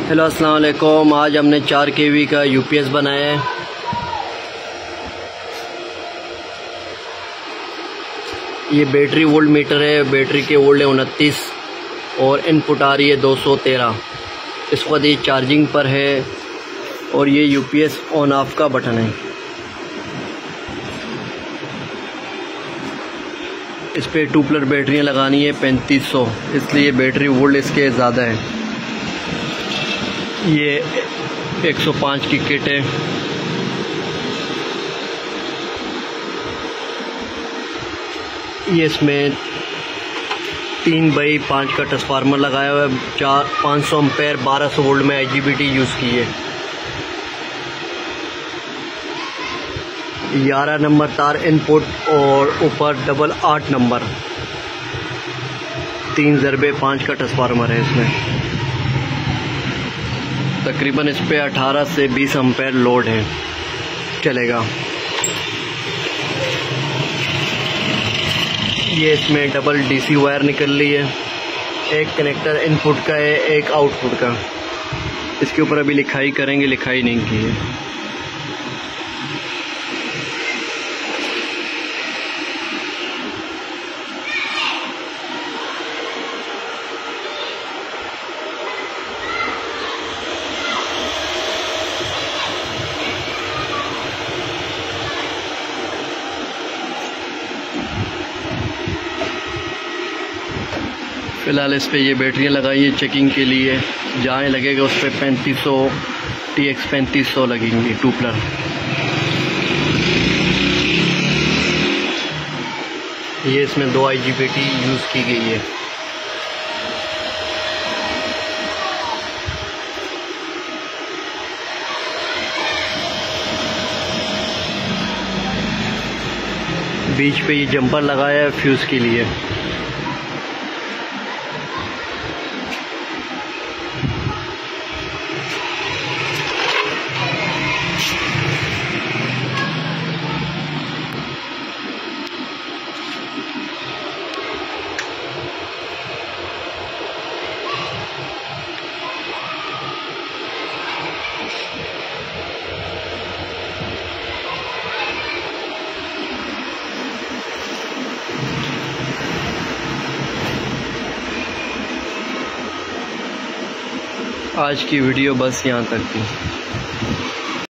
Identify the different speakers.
Speaker 1: Hello अस्सलाम वालेकुम। आज हमने 4 kV का यूपीएस बनाया है। ये बैटरी वोल्ट मीटर है। बैटरी के वोल्ट है 29 और इनपुट आ रही है 213। इस वक्त ये चार्जिंग पर है और ये यूपीएस ऑन ऑफ का बटन है। इस पे 2+ बैटरियाँ लगानी है 3500, इसलिए बैटरी वोल्ट इसके ज़्यादा है। ये 105 की किट है। ये इसमें 3/5 का ट्रांसफार्मर लगाया हुआ है। 500 एम्पेयर 1200 वोल्ट में IGBT यूज़ की है। 11 नंबर तार इनपुट और ऊपर डबल 8 नंबर 3/5 का ट्रांसफार्मर है इसमें। तकरीबन इस पे 18 से 20 एम्पेयर लोड है, चलेगा। ये इसमें डबल DC वायर निकल रही है। एक कनेक्टर इनपुट का है, एक आउटपुट का। इसके ऊपर अभी लिखाई करेंगे, लिखाई नहीं की है। फ़िलहाल इस पे ये बैटरियाँ लगाई है चेकिंग के लिए। जहाँ लगेगा उस पर 3500 TX 3500 लगेंगी 2+। ये इसमें 2 IGBT यूज़ की गई है। बीच पे ये जंपर लगाया है फ्यूज़ के लिए। आज की वीडियो बस यहाँ तक थी।